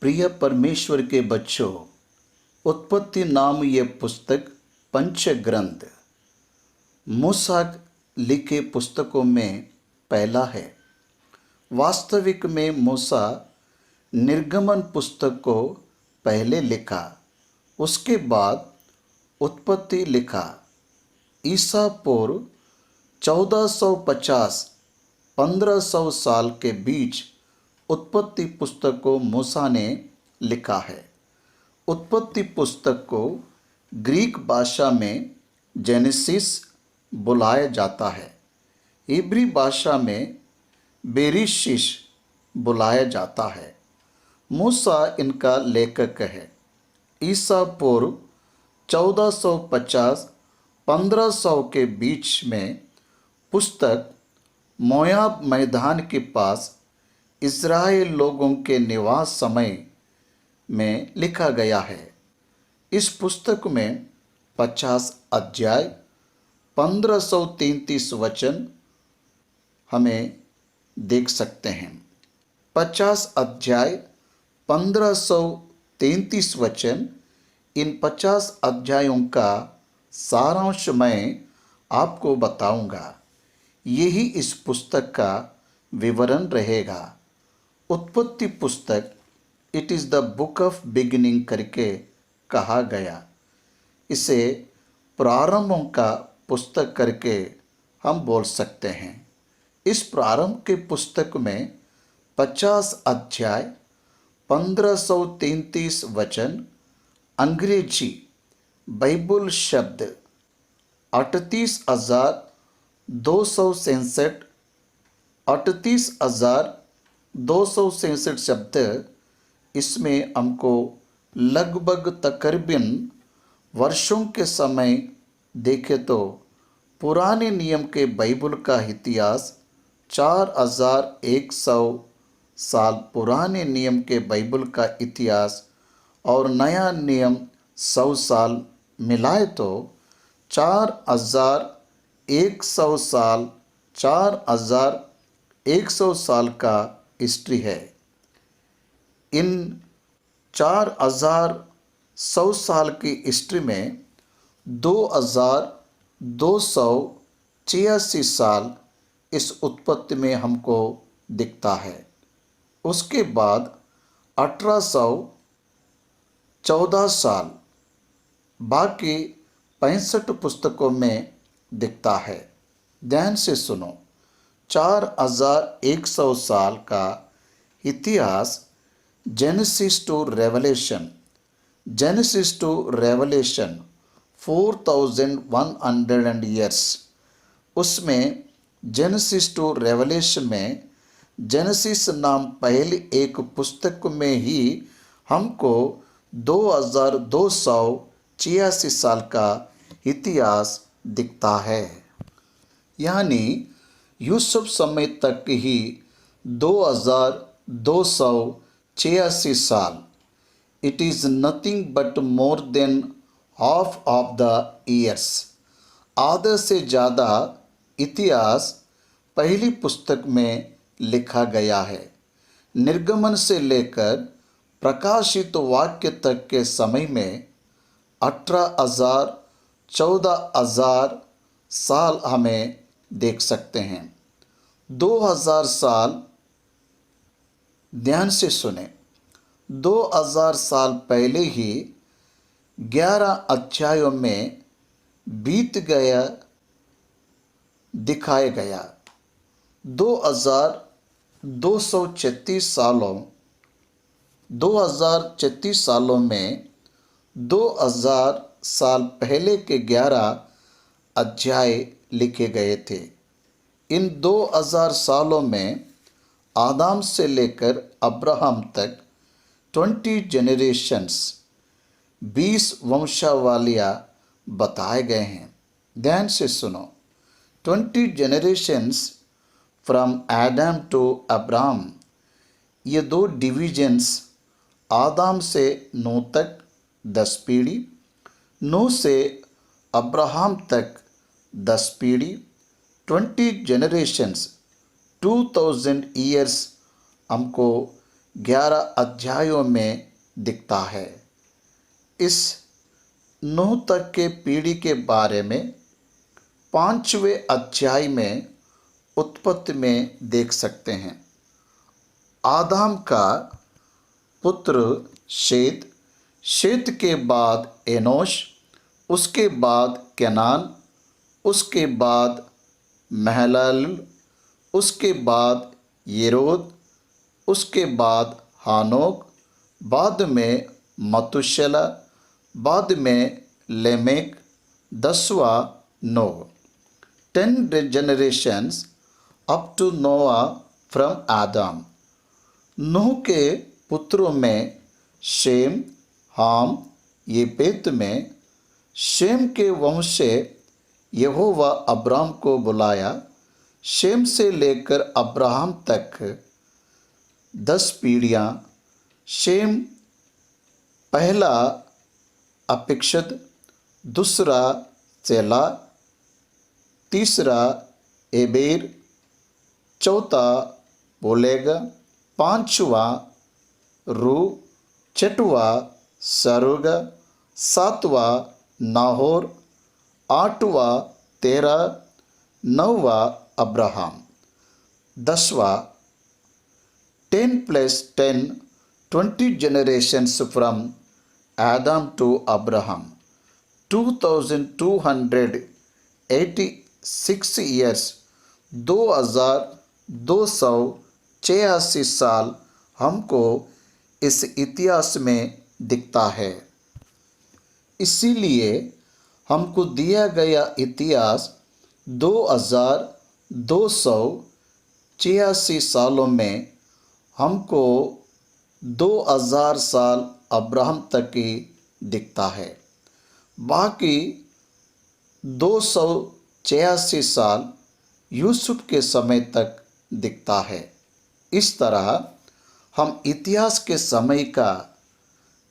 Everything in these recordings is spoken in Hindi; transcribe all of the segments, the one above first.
प्रिय परमेश्वर के बच्चों, उत्पत्ति नाम ये पुस्तक पंच ग्रंथ मूसा लिखे पुस्तकों में पहला है। वास्तविक में मूसा निर्गमन पुस्तक को पहले लिखा, उसके बाद उत्पत्ति लिखा। ईसा पूर्व 1450-1500 साल के बीच उत्पत्ति पुस्तक को मूसा ने लिखा है। उत्पत्ति पुस्तक को ग्रीक भाषा में जेनेसिस बुलाया जाता है। इब्री भाषा में बेरिशिश बुलाया जाता है। मूसा इनका लेखक है। ईसा पूर्व 1450-1500 के बीच में पुस्तक मोयाब मैदान के पास इज़राइल लोगों के निवास समय में लिखा गया है। इस पुस्तक में 50 अध्याय 1533 वचन हमें देख सकते हैं। 50 अध्याय 1533 वचन, इन 50 अध्यायों का सारांश मैं आपको बताऊंगा। यही इस पुस्तक का विवरण रहेगा। उत्पत्ति पुस्तक it is the book of beginning करके कहा गया। इसे प्रारंभों का पुस्तक करके हम बोल सकते हैं। इस प्रारंभ के पुस्तक में 50 अध्याय 1533 वचन, अंग्रेजी बाइबल शब्द 38,267 शब्द, इसमें हमको लगभग तकरीबन वर्षों के समय देखे तो पुराने नियम के बाइबल का इतिहास 4100 साल पुराने नियम के बाइबल का इतिहास और नया नियम 100 साल मिलाए तो 4100 साल 4100 साल का हिस्ट्री है। इन 4100 साल की हिस्ट्री में 2286 साल इस उत्पत्ति में हमको दिखता है। उसके बाद 1814 साल बाकी 65 पुस्तकों में दिखता है। ध्यान से सुनो, 4100 साल का इतिहास जेनेसिस टू रेवलेशन 4100 ईयर्स। उसमें जेनेसिस टू रेवलेशन में जेनेसिस नाम पहली एक पुस्तक में ही हमको 2286 साल का इतिहास दिखता है। यानी यूसुफ समय तक ही 2286 साल। It is nothing but more than half of the years. आधे से ज़्यादा इतिहास पहली पुस्तक में लिखा गया है। निर्गमन से लेकर प्रकाशित वाक्य तक के समय में 18,000 14,000 साल हमें देख सकते हैं। 2000 साल, ध्यान से सुने, 2000 साल पहले ही 11 अध्यायों में बीत गया दिखाया गया। 2036 सालों में 2000 साल पहले के 11 अध्याय लिखे गए थे। इन 2000 सालों में आदम से लेकर अब्राहम तक 20 जनरेशन्स 20 वंशावलियाँ बताए गए हैं। ध्यान से सुनो, 20 generations from Adam to Abraham. ये 2 डिविजन्स, आदम से नूह तक 10 पीढ़ी, नूह से अब्राहम तक 10 पीढ़ी, 20 जनरेशन्स 2000 ईयर्स हमको 11 अध्यायों में दिखता है। इस नूह तक के पीढ़ी के बारे में 5वें अध्याय में उत्पत्ति में देख सकते हैं। आदम का पुत्र शेत, शेत के बाद एनोश, उसके बाद केनान, उसके बाद महलल, उसके बाद येरोद, उसके बाद हानोक, बाद में मतुशेला, बाद में लेमेक, 10वां Noah. 10 generations up to Noah from Adam। नूह के पुत्रों में शेम, हाम, येपेत में शेम के वंश से यहोवा अब्राम को बुलाया। शेम से लेकर अब्राहम तक 10 पीढ़ियाँ। शेम पहला अपेक्षित, दूसरा सेला, तीसरा एबेर, चौथा पोलेग, 5वां रू, 6वां सरुग, 7वां नाहोर, 8वां तेरा, 9वां Abraham, 10वां। 10 plus 10, 20 generations from Adam to Abraham, 2286 years, 2286 साल हमको इस इतिहास में दिखता है। इसीलिए हमको दिया गया इतिहास 2286 सालों में हमको 2000 साल अब्राहम तक ही दिखता है। बाकी 286 साल यूसुफ के समय तक दिखता है। इस तरह हम इतिहास के समय का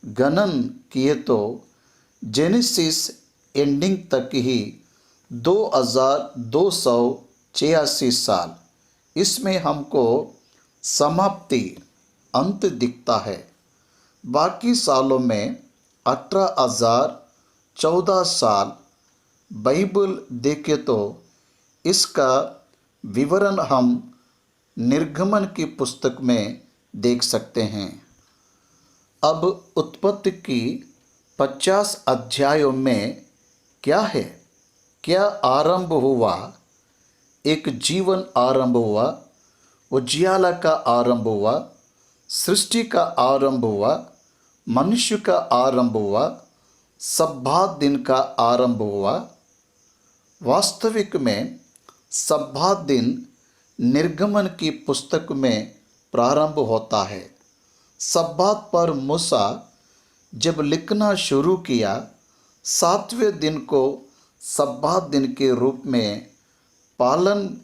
गणन किए तो जेनेसिस एंडिंग तक ही 2286 साल, इसमें हमको समाप्ति अंत दिखता है। बाकी सालों में 18,014 साल बाइबल देखे तो इसका विवरण हम निर्गमन की पुस्तक में देख सकते हैं। अब उत्पत्ति की 50 अध्यायों में क्या है? क्या आरंभ हुआ? एक जीवन आरंभ हुआ, उजियाला का आरंभ हुआ, सृष्टि का आरंभ हुआ, मनुष्य का आरंभ हुआ, सब्बात दिन का आरंभ हुआ। वास्तविक में सब्बात दिन निर्गमन की पुस्तक में प्रारंभ होता है। सब्बात पर मूसा जब लिखना शुरू किया, 7वें दिन को सब्बात दिन के रूप में पालन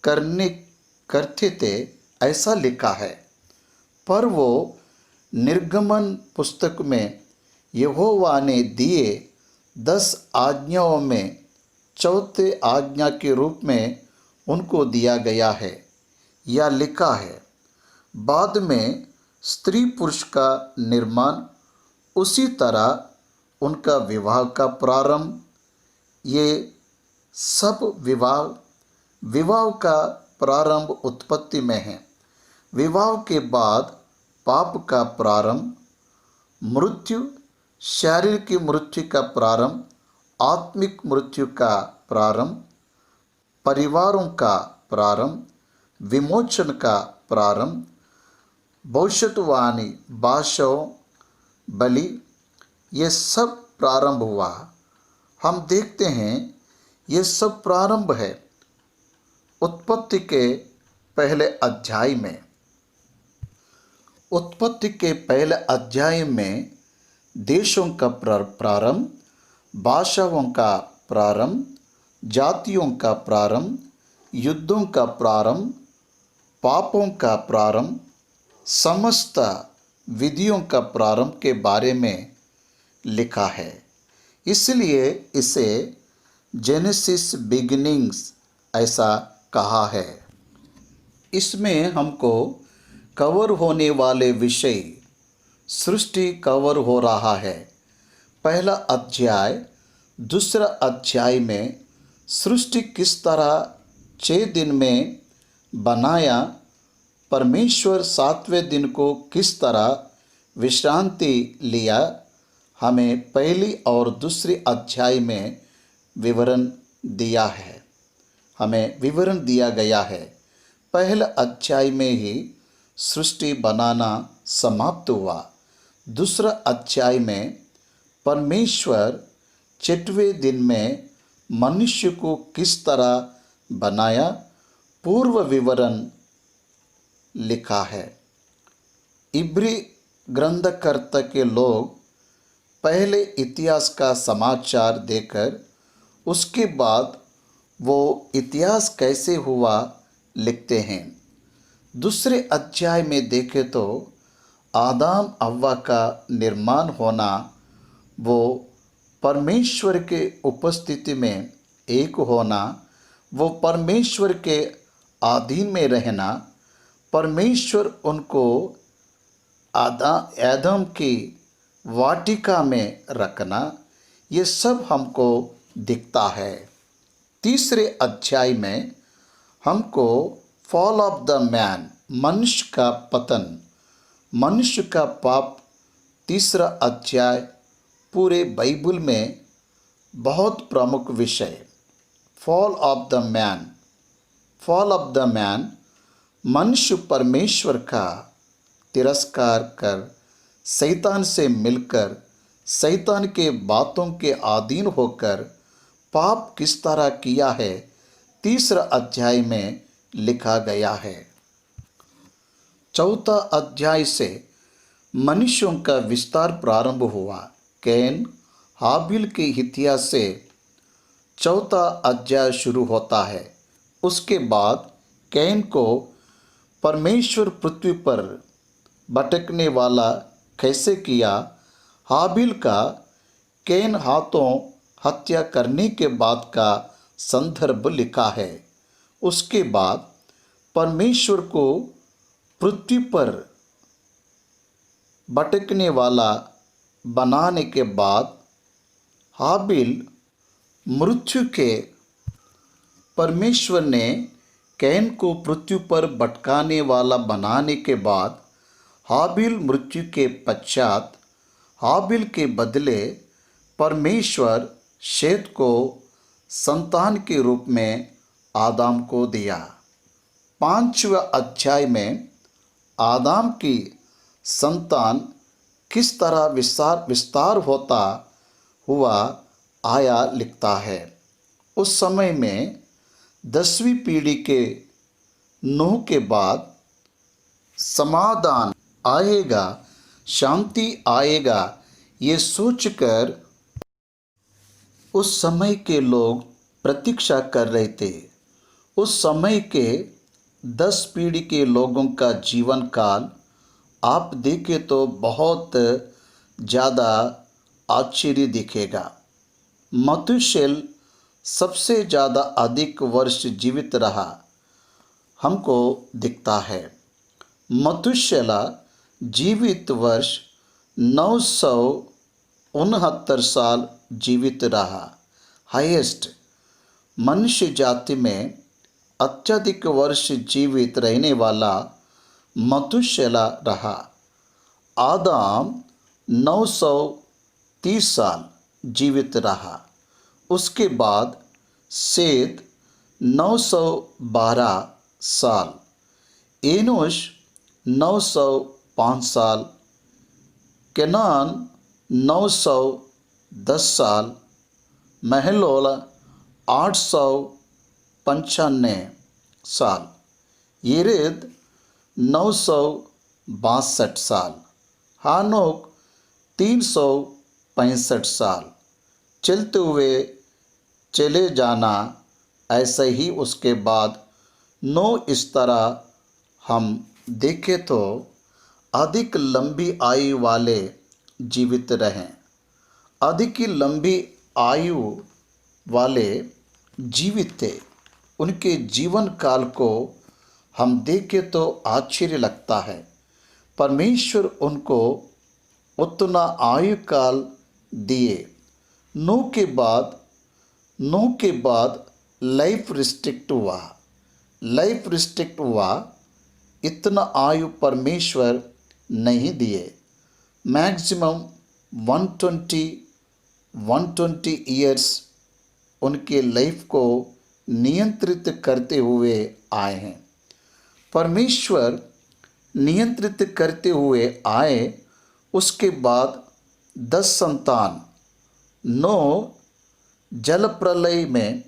करते थे, ऐसा लिखा है। पर वो निर्गमन पुस्तक में यहोवा ने दिए 10 आज्ञाओं में चौथे आज्ञा के रूप में उनको दिया गया है या लिखा है। बाद में स्त्री पुरुष का निर्माण, उसी तरह उनका विवाह का प्रारंभ, ये सब विवाह का प्रारंभ उत्पत्ति में है। विवाह के बाद पाप का प्रारंभ, मृत्यु, शारीर की मृत्यु का प्रारंभ, आत्मिक मृत्यु का प्रारंभ, परिवारों का प्रारंभ, विमोचन का प्रारंभ, भविष्यवाणी, भाषाओं, बलि, ये सब प्रारंभ हुआ। हम देखते हैं ये सब प्रारंभ है उत्पत्ति के पहले अध्याय में। उत्पत्ति के पहले अध्याय में देशों का प्रारंभ, भाषाओं का प्रारंभ, जातियों का प्रारंभ, युद्धों का प्रारंभ, पापों का प्रारंभ, समस्त विधियों का प्रारंभ के बारे में लिखा है। इसलिए इसे जेनेसिस बिगिनिंग्स ऐसा कहा है। इसमें हमको कवर होने वाले विषय सृष्टि कवर हो रहा है। पहला अध्याय, दूसरा अध्याय में सृष्टि किस तरह 6 दिन में बनाया, परमेश्वर 7वें दिन को किस तरह विश्रांति लिया, हमें पहली और दूसरी अध्याय में विवरण दिया है। हमें विवरण दिया गया है। पहले अध्याय में ही सृष्टि बनाना समाप्त हुआ। दूसरा अध्याय में परमेश्वर 6वें दिन में मनुष्य को किस तरह बनाया, पूर्व विवरण लिखा है। इब्री ग्रंथकर्ता के लोग पहले इतिहास का समाचार देकर उसके बाद वो इतिहास कैसे हुआ लिखते हैं। दूसरे अध्याय में देखें तो आदम हव्वा का निर्माण होना, वो परमेश्वर के उपस्थिति में एक होना, वो परमेश्वर के अधीन में रहना, परमेश्वर उनको आदम की वाटिका में रखना, ये सब हमको दिखता है। तीसरे अध्याय में हमको फॉल ऑफ द मैन, मनुष्य का पतन, मनुष्य का पाप, तीसरा अध्याय पूरे बाइबल में बहुत प्रमुख विषय। Fall of the man, fall of the man, मनुष्य परमेश्वर का तिरस्कार कर शैतान से मिलकर शैतान के बातों के अधीन होकर पाप किस तरह किया है, तीसरा अध्याय में लिखा गया है। चौथा अध्याय से मनुष्यों का विस्तार प्रारंभ हुआ। कैन हाबिल के इतिहास से चौथा अध्याय शुरू होता है। उसके बाद कैन को परमेश्वर पृथ्वी पर भटकने वाला कैसे किया, हाबिल का कैन हाथों हत्या करने के बाद का संदर्भ लिखा है। उसके बाद परमेश्वर को पृथ्वी पर भटकने वाला बनाने के बाद हाबिल मृत्यु के परमेश्वर ने कैन को पृथ्वी पर भटकाने वाला बनाने के बाद हाबिल मृत्यु के पश्चात हाबिल के बदले परमेश्वर शेत को संतान के रूप में आदम को दिया। 5वें अध्याय में आदम की संतान किस तरह विस्तार होता हुआ आया लिखता है। उस समय में 10वीं पीढ़ी के नूह के बाद समाधान आएगा, शांति आएगा, ये सोचकर उस समय के लोग प्रतीक्षा कर रहे थे। उस समय के 10 पीढ़ी के लोगों का जीवन काल आप देखें तो बहुत ज़्यादा आश्चर्य दिखेगा। मथुशेल सबसे ज़्यादा अधिक वर्ष जीवित रहा हमको दिखता है। मथुशेला जीवित वर्ष 969 साल जीवित रहा। हाईएस्ट मनुष्य जाति में अत्यधिक वर्ष जीवित रहने वाला मथुशेला रहा। आदम 930 साल जीवित रहा। उसके बाद सेत 912 साल, एनोश 905 साल, केनान 910 साल, महलोल 895 साल, येरेद 962 साल, हानोक 365 साल। चलते हुए चले जाना, ऐसे ही उसके बाद 9 इस तरह हम देखें तो अधिक लंबी आयु वाले जीवित रहें। अधिक ही लंबी आयु वाले जीवित थे। उनके जीवन काल को हम देखें तो आश्चर्य लगता है। परमेश्वर उनको उतना आयु काल दिए। नूह के बाद लाइफ रिस्ट्रिक्ट हुआ। इतना आयु परमेश्वर नहीं दिए। मैक्सिमम 120 ईयर्स उनके लाइफ को नियंत्रित करते हुए आए हैं। परमेश्वर नियंत्रित करते हुए आए। उसके बाद 10 संतान। नूह जल प्रलय में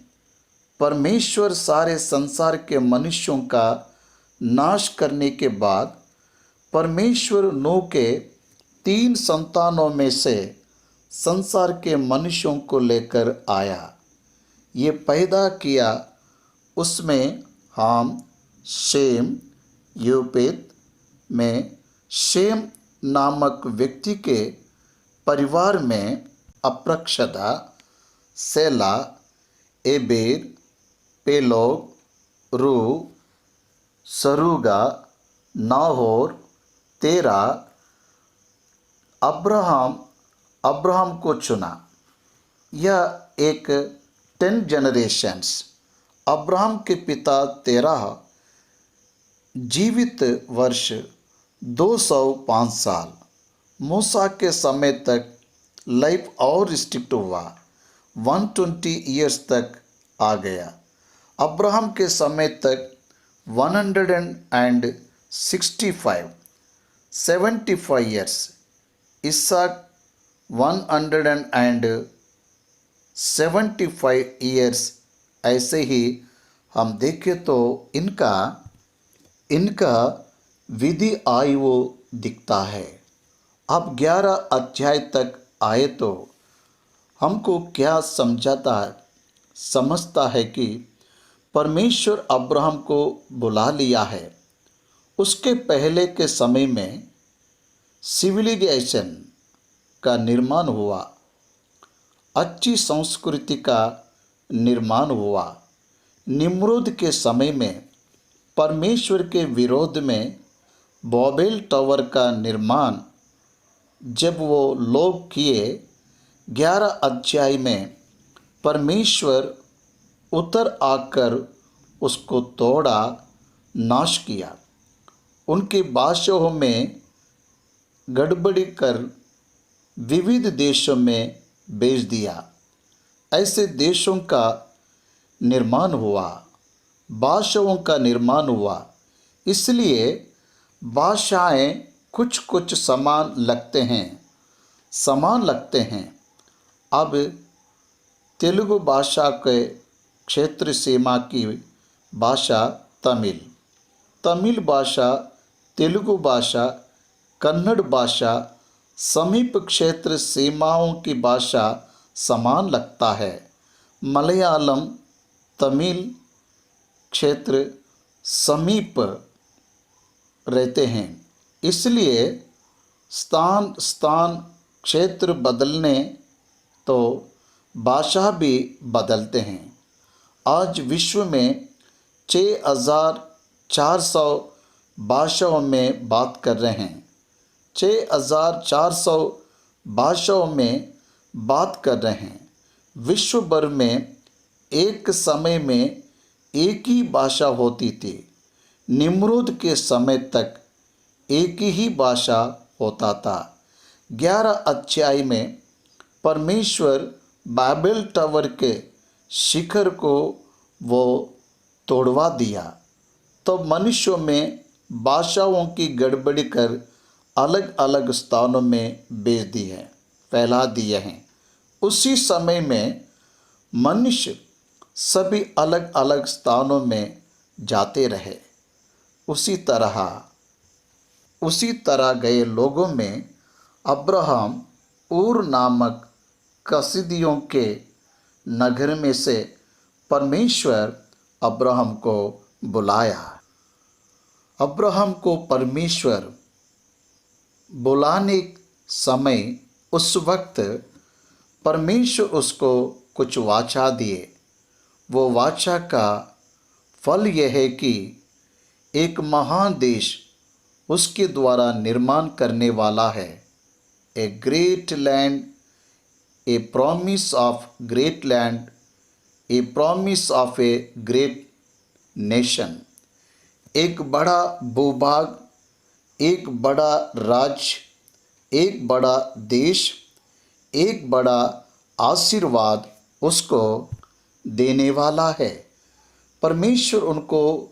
परमेश्वर सारे संसार के मनुष्यों का नाश करने के बाद परमेश्वर नूह के 3 संतानों में से संसार के मनुष्यों को लेकर आया। ये पैदा किया। उसमें हाम, शेम, योपेत में शेम नामक व्यक्ति के परिवार में अप्रक्षदा, सेला, एबेर, पेलोग, रू, सरूगा, नाहोर, तेरा। अब्राहम को चुना। यह एक 10 जनरेशन्स। अब्राहम के पिता तेरह जीवित वर्ष 205 साल। मूसा के समय तक लाइफ और रिस्ट्रिक्ट हुआ। 120 ईयर्स तक आ गया। अब्राहम के समय तक 165 75 ईयर्स। इसहाक 175 ईयर्स। ऐसे ही हम देखें तो इनका विधि आयु दिखता है। अब 11 अध्याय तक आए तो हमको क्या समझता है कि परमेश्वर अब्राहम को बुला लिया है। उसके पहले के समय में सिविलाइजेशन का निर्माण हुआ। अच्छी संस्कृति का निर्माण हुआ। निम्रोद के समय में परमेश्वर के विरोध में बाबेल टावर का निर्माण जब वो लोग किए, 11 अध्याय में परमेश्वर उतर आकर उसको तोड़ा, नाश किया। उनके बादशाहों में गड़बड़ी कर विविध देशों में भेज दिया। ऐसे देशों का निर्माण हुआ, बादशाहों का निर्माण हुआ। इसलिए भाषाएं कुछ समान लगते हैं। अब तेलुगु भाषा के क्षेत्र सीमा की भाषा तमिल भाषा, तेलुगु भाषा, कन्नड़ भाषा, समीप क्षेत्र सीमाओं की भाषा समान लगता है। मलयालम, तमिल क्षेत्र समीप रहते हैं। इसलिए स्थान क्षेत्र बदलने तो भाषा भी बदलते हैं। आज विश्व में 6400 भाषाओं में बात कर रहे हैं। 6400 भाषाओं में बात कर रहे हैं। विश्व भर में एक समय में एक ही भाषा होती थी। निम्रोद के समय तक एक ही भाषा होता था। 11 अध्याय में परमेश्वर बाबेल टावर के शिखर को वो तोड़वा दिया। तो मनुष्यों में भाषाओं की गड़बड़ी कर अलग अलग स्थानों में भेज दी है, फैला दिए हैं। उसी समय में मनुष्य सभी अलग अलग स्थानों में जाते रहे। उसी तरह गए लोगों में अब्राहम ऊर नामक कसीदियों के नगर में से परमेश्वर अब्राहम को बुलाया। अब्राहम को परमेश्वर बुलाने समय उस वक्त परमेश्वर उसको कुछ वाचा दिए। वो वाचा का फल यह है कि एक महान देश उसके द्वारा निर्माण करने वाला है। A great land, A promise of great land, A promise of a great nation. एक बड़ा भूभाग, एक बड़ा राज्य, एक बड़ा देश, एक बड़ा आशीर्वाद उसको देने वाला है। परमेश्वर उनको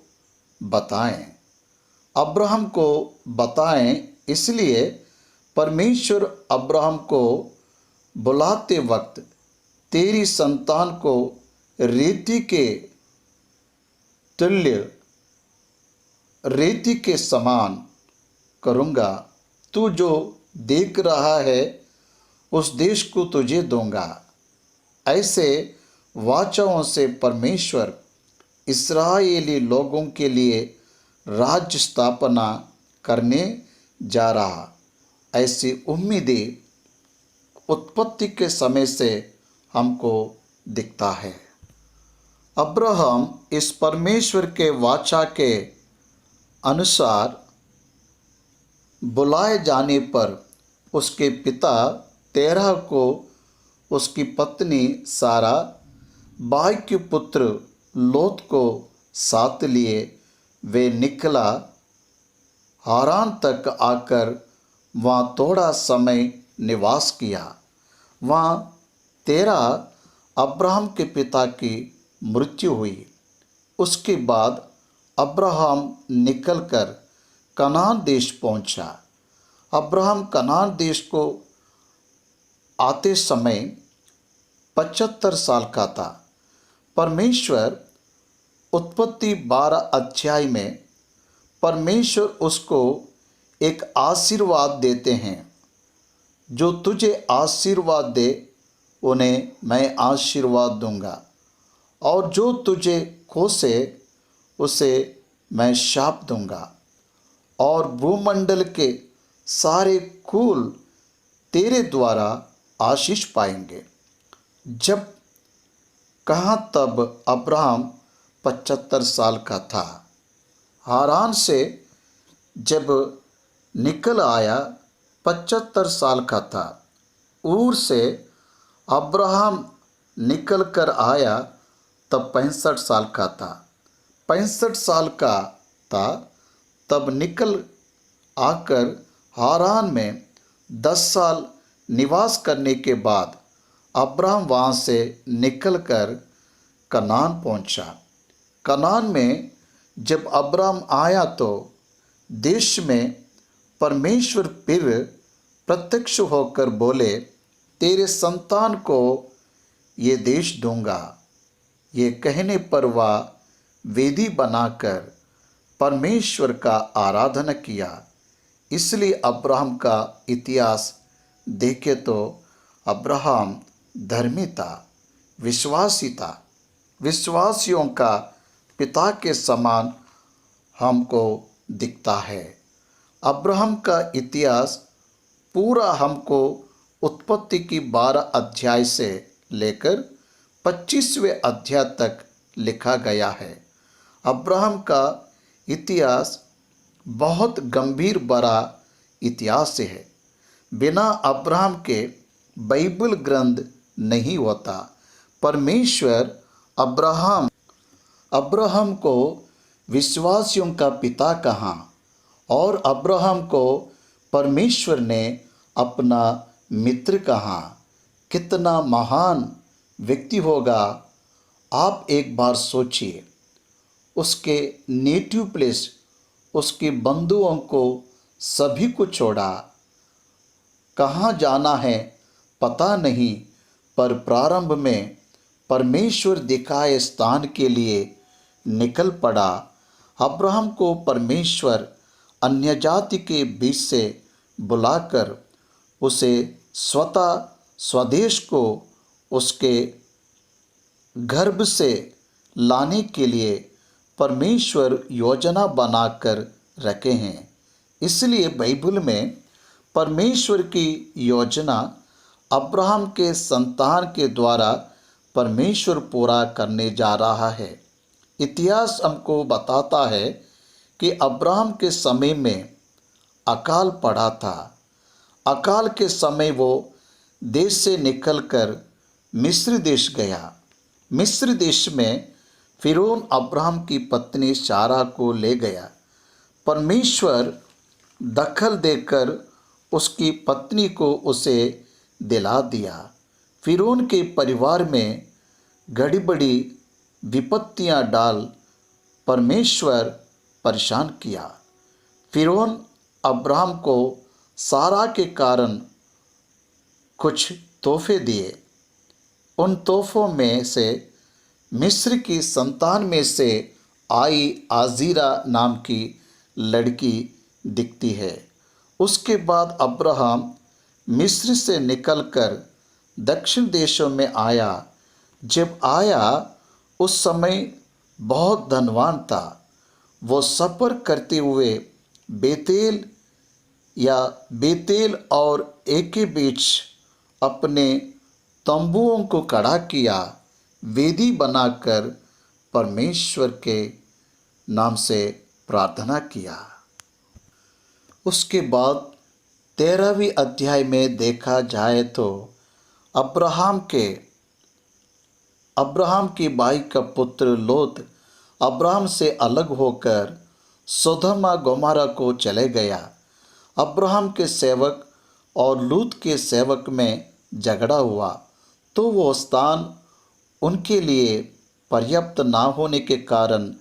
बताएं, अब्राहम को बताएं। इसलिए परमेश्वर अब्राहम को बुलाते वक्त तेरी संतान को रेती के तुल्य, रेती के समान करूँगा। तू जो देख रहा है उस देश को तुझे दूंगा। ऐसे वाचाओं से परमेश्वर इस्राएली लोगों के लिए राज्य स्थापना करने जा रहा। ऐसी उम्मीदें उत्पत्ति के समय से हमको दिखता है। अब्राहम इस परमेश्वर के वाचा के अनुसार बुलाए जाने पर उसके पिता तेरह को उसकी पत्नी सारा, भाई के पुत्र लोत को साथ लिए वे निकला। हारान तक आकर वहाँ थोड़ा समय निवास किया। वहाँ तेरह अब्राहम के पिता की मृत्यु हुई। उसके बाद अब्राहम निकलकर कनान देश पहुंचा। अब्राहम कनान देश को आते समय 75 साल का था। परमेश्वर उत्पत्ति 12 अध्याय में परमेश्वर उसको एक आशीर्वाद देते हैं। जो तुझे आशीर्वाद दे उन्हें मैं आशीर्वाद दूंगा, और जो तुझे कोसे उसे मैं शाप दूंगा। और भूमंडल के सारे कुल तेरे द्वारा आशीष पाएंगे। जब कहा तब अब्राहम 75 साल का था। हारान से जब निकल आया 75 साल का था। ऊर से अब्राहम निकल कर आया तब 65 साल का था। 65 साल का था तब निकल आकर हारान में 10 साल निवास करने के बाद अब्राहम वहाँ से निकलकर कनान पहुँचा। कनान में जब अब्राहम आया तो देश में परमेश्वर फिर प्रत्यक्ष होकर बोले, तेरे संतान को ये देश दूंगा। ये कहने पर वह वेदी बनाकर परमेश्वर का आराधना किया। इसलिए अब्राहम का इतिहास देखे तो अब्राहम धर्मी था, विश्वासी था, विश्वासियों का पिता के समान हमको दिखता है। अब्राहम का इतिहास पूरा हमको उत्पत्ति की 12 अध्याय से लेकर 25वें अध्याय तक लिखा गया है। अब्राहम का इतिहास बहुत गंभीर बड़ा इतिहास है। बिना अब्राहम के बाइबल ग्रंथ नहीं होता। परमेश्वर अब्राहम को विश्वासियों का पिता कहा और अब्राहम को परमेश्वर ने अपना मित्र कहा। कितना महान व्यक्ति होगा, आप एक बार सोचिए। उसके नेटिव प्लेस, उसके बंधुओं को सभी को छोड़ा। कहाँ जाना है पता नहीं, पर प्रारंभ में परमेश्वर दिखाए स्थान के लिए निकल पड़ा। अब्राहम को परमेश्वर अन्य जाति के बीच से बुलाकर उसे स्वतः स्वदेश को उसके गर्भ से लाने के लिए परमेश्वर योजना बनाकर रखे हैं। इसलिए बाइबल में परमेश्वर की योजना अब्राहम के संतान के द्वारा परमेश्वर पूरा करने जा रहा है। इतिहास हमको बताता है कि अब्राहम के समय में अकाल पड़ा था। अकाल के समय वो देश से निकलकर मिस्र देश गया। मिस्र देश में फिरौन अब्राहम की पत्नी सारा को ले गया। परमेश्वर दखल देकर उसकी पत्नी को उसे दिला दिया। फिरौन के परिवार में घड़ी बड़ी विपत्तियां डाल परमेश्वर परेशान किया। फिरौन अब्राहम को सारा के कारण कुछ तोहफे दिए। उन तोहफों में से मिस्र की संतान में से आई आजीरा नाम की लड़की दिखती है। उसके बाद अब्राहम मिस्र से निकलकर दक्षिण देशों में आया। जब आया उस समय बहुत धनवान था। वो सफ़र करते हुए बेतेल और एक के बीच अपने तंबुओं को खड़ा किया, वेदी बनाकर परमेश्वर के नाम से प्रार्थना किया। उसके बाद 13वीं अध्याय में देखा जाए तो अब्राहम की भाई का पुत्र लोत अब्राहम से अलग होकर सोदोम गोमोरा को चले गया। अब्राहम के सेवक और लूत के सेवक में झगड़ा हुआ तो वो स्थान उनके लिए पर्याप्त ना होने के कारण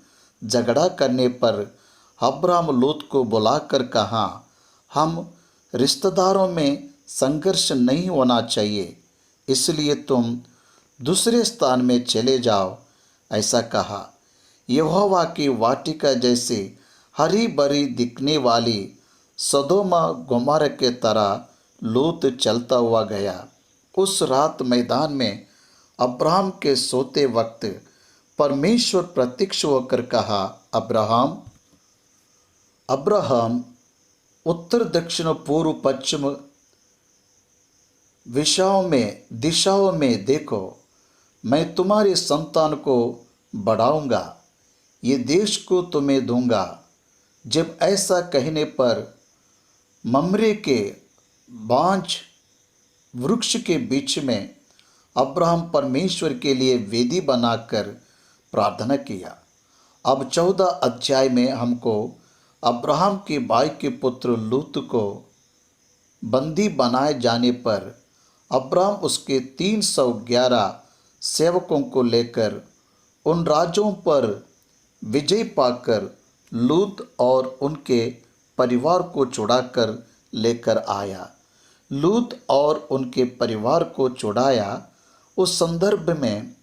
झगड़ा करने पर अब्राहम लूत को बुलाकर कहा, हम रिश्तेदारों में संघर्ष नहीं होना चाहिए, इसलिए तुम दूसरे स्थान में चले जाओ। ऐसा कहा। यहोवा की वाटिका जैसी हरी भरी दिखने वाली सदोम गोमोरा के तरह लूत चलता हुआ गया। उस रात मैदान में अब्राहम के सोते वक्त परमेश्वर प्रत्यक्ष होकर कहा, अब्राहम, उत्तर दक्षिण पूर्व पश्चिम दिशाओं में देखो, मैं तुम्हारी संतान को बढ़ाऊंगा, ये देश को तुम्हें दूंगा। जब ऐसा कहने पर ममरे के बांज वृक्ष के बीच में अब्राहम परमेश्वर के लिए वेदी बनाकर प्रार्थना किया। अब 14 अध्याय में हमको अब्राहम के भाई के पुत्र लूत को बंदी बनाए जाने पर अब्राहम उसके 311 सेवकों को लेकर उन राज्यों पर विजय पाकर लूत और उनके परिवार को छुड़ाकर लेकर आया। लूत और उनके परिवार को छुड़ाया। उस संदर्भ में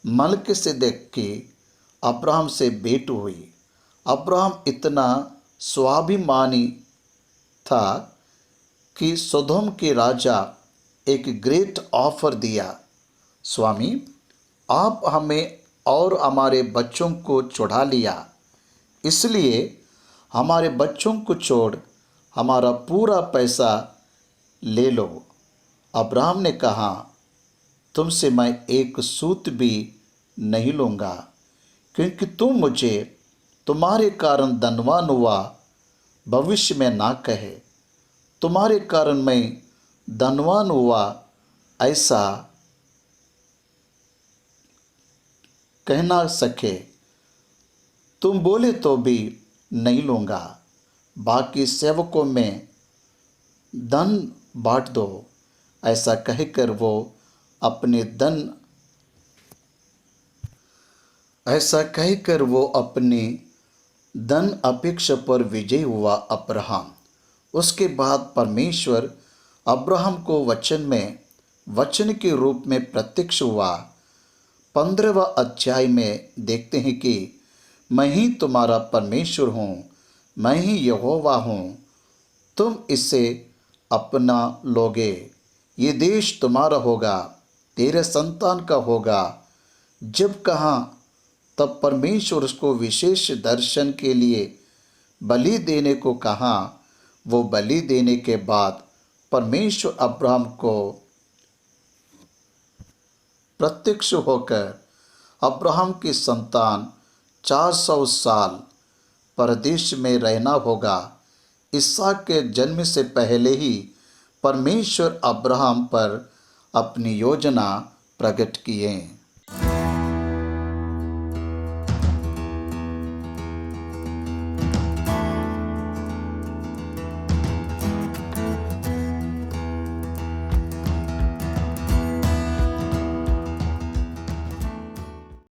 मलकीसेदेक की अब्राहम से भेंट हुई। अब्राहम इतना स्वाभिमानी था कि सदोम के राजा एक ग्रेट ऑफर दिया, स्वामी, आप हमें और हमारे बच्चों को छुड़ा लिया, इसलिए हमारे बच्चों को छोड़ हमारा पूरा पैसा ले लो। अब्राहम ने कहा, तुमसे मैं एक सूत भी नहीं लूँगा, क्योंकि तुम मुझे तुम्हारे कारण धनवान हुआ भविष्य में ना कहे। तुम्हारे कारण मैं धनवान हुआ ऐसा कह ना सके। तुम बोले तो भी नहीं लूँगा। बाकी सेवकों में धन बांट दो। ऐसा कहकर वो अपनी धन अपेक्षा पर विजय हुआ अब्राहम। उसके बाद परमेश्वर अब्राहम को वचन के रूप में प्रत्यक्ष हुआ। 15वां अध्याय में देखते हैं कि मैं ही तुम्हारा परमेश्वर हूँ, मैं ही यहोवा हूँ। तुम इसे अपना लोगे, ये देश तुम्हारा होगा, तेरे संतान का होगा। जब कहा तब परमेश्वर उसको विशेष दर्शन के लिए बलि देने को कहा। वो बलि देने के बाद परमेश्वर अब्राहम को प्रत्यक्ष होकर अब्राहम की संतान 400 साल परदेश में रहना होगा। इसहाक के जन्म से पहले ही परमेश्वर अब्राहम पर अपनी योजना प्रकट किए।